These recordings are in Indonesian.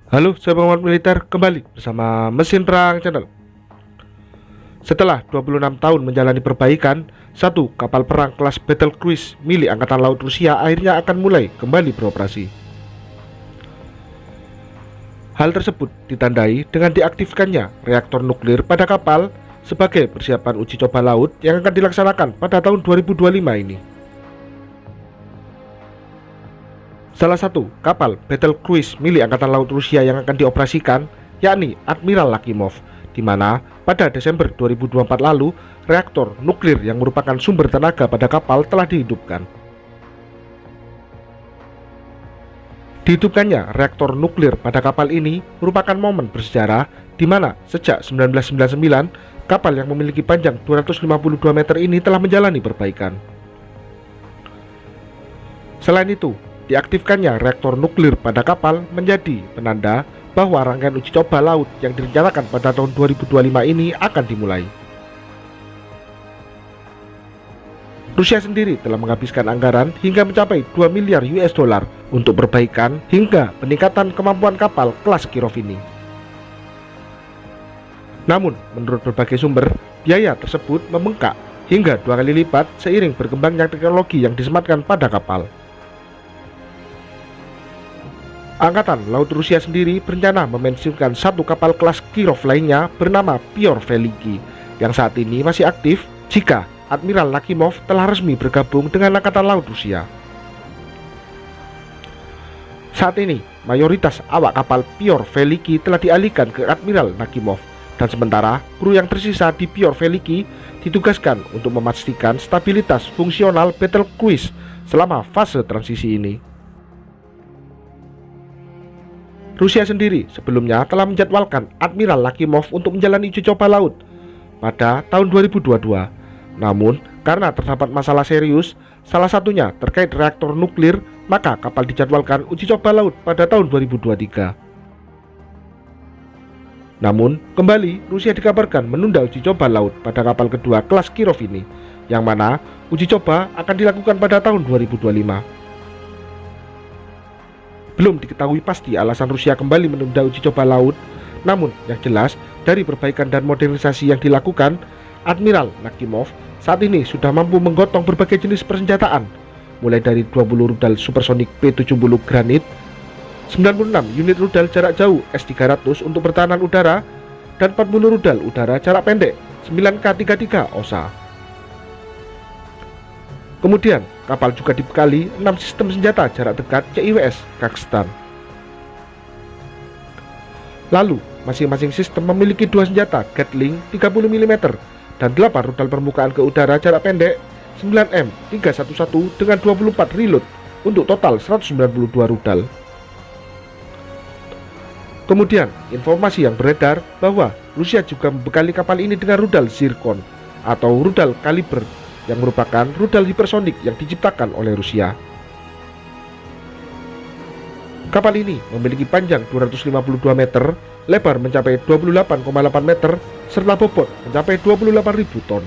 Halo, saya pengamat militer kembali bersama Mesin Perang Channel. Setelah 26 tahun menjalani perbaikan, satu kapal perang kelas Battle Cruise milik Angkatan Laut Rusia akhirnya akan mulai kembali beroperasi. Hal tersebut ditandai dengan diaktifkannya reaktor nuklir pada kapal sebagai persiapan uji coba laut yang akan dilaksanakan pada tahun 2025 ini. Salah satu kapal battle cruise milik Angkatan Laut Rusia yang akan dioperasikan yakni Admiral Nakhimov, di mana pada Desember 2024 lalu reaktor nuklir yang merupakan sumber tenaga pada kapal telah dihidupkan. Dihidupkannya reaktor nuklir pada kapal ini merupakan momen bersejarah di mana sejak 1999 kapal yang memiliki panjang 252 meter ini telah menjalani perbaikan. Selain itu, diaktifkannya reaktor nuklir pada kapal menjadi penanda bahwa rangkaian uji coba laut yang direncanakan pada tahun 2025 ini akan dimulai. Rusia sendiri telah menghabiskan anggaran hingga mencapai 2 miliar US dollar untuk perbaikan hingga peningkatan kemampuan kapal kelas Kirov ini. Namun, menurut berbagai sumber, biaya tersebut membengkak hingga 2 kali lipat seiring berkembangnya teknologi yang disematkan pada kapal. Angkatan Laut Rusia sendiri berencana memensiunkan satu kapal kelas Kirov lainnya bernama Piotr Veliki yang saat ini masih aktif jika Admiral Nakhimov telah resmi bergabung dengan Angkatan Laut Rusia. Saat ini, mayoritas awak kapal Piotr Veliki telah dialihkan ke Admiral Nakhimov dan sementara kru yang tersisa di Piotr Veliki ditugaskan untuk memastikan stabilitas fungsional battle cruise selama fase transisi ini. Rusia sendiri sebelumnya telah menjadwalkan Admiral Nakhimov untuk menjalani uji coba laut pada tahun 2022. Namun, karena terdapat masalah serius, salah satunya terkait reaktor nuklir, maka kapal dijadwalkan uji coba laut pada tahun 2023. Namun, kembali Rusia dikabarkan menunda uji coba laut pada kapal kedua kelas Kirov ini, yang mana uji coba akan dilakukan pada tahun 2025. Belum diketahui pasti alasan Rusia kembali menunda uji coba laut, namun yang jelas dari perbaikan dan modernisasi yang dilakukan, Admiral Nakhimov saat ini sudah mampu menggotong berbagai jenis persenjataan, mulai dari 20 rudal supersonik P-70 Granit, 96 unit rudal jarak jauh S-300 untuk pertahanan udara, dan 40 rudal udara jarak pendek 9K-33 OSA. Kemudian, kapal juga dibekali 6 sistem senjata jarak dekat CIWS Kazakhstan. Lalu, masing-masing sistem memiliki 2 senjata Gatling 30 mm dan 8 rudal permukaan ke udara jarak pendek 9M311 dengan 24 reload untuk total 192 rudal. Kemudian, informasi yang beredar bahwa Rusia juga membekali kapal ini dengan rudal Zircon atau rudal kaliber yang merupakan rudal hipersonik yang diciptakan oleh Rusia. Kapal ini memiliki panjang 252 meter, lebar mencapai 28,8 meter, serta bobot mencapai 28.000 ton.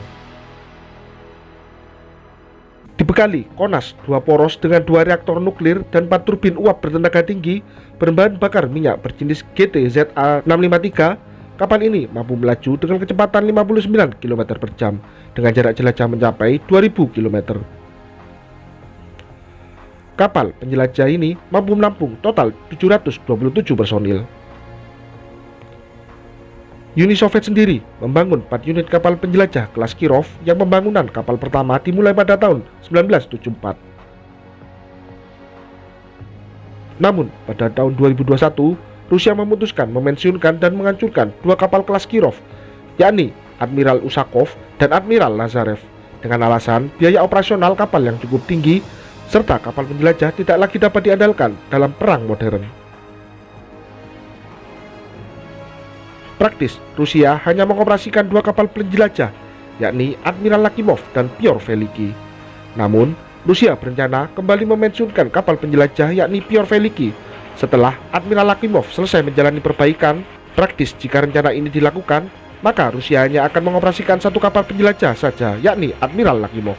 Dibekali Konas 2 poros dengan 2 reaktor nuklir dan 4 turbin uap bertenaga tinggi berbahan bakar minyak berjenis GTZA-653, kapal ini mampu melaju dengan kecepatan 59 km per jam dengan jarak jelajah mencapai 2000 km. Kapal penjelajah ini mampu menampung total 727 personil. Uni Soviet sendiri membangun 4 unit kapal penjelajah kelas Kirov yang pembangunan kapal pertama dimulai pada tahun 1974. Namun, pada tahun 2021, Rusia memutuskan memensiunkan dan menghancurkan 2 kapal kelas Kirov, yakni Admiral Usakov dan Admiral Lazarev, dengan alasan biaya operasional kapal yang cukup tinggi, serta kapal penjelajah tidak lagi dapat diandalkan dalam perang modern. Praktis, Rusia hanya mengoperasikan 2 kapal penjelajah, yakni Admiral Nakhimov dan Piotr Veliki. Namun, Rusia berencana kembali memensiunkan kapal penjelajah yakni Piotr Veliki setelah Admiral Nakhimov selesai menjalani perbaikan. Praktis jika rencana ini dilakukan, maka Rusia hanya akan mengoperasikan 1 kapal penjelajah saja, yakni Admiral Nakhimov.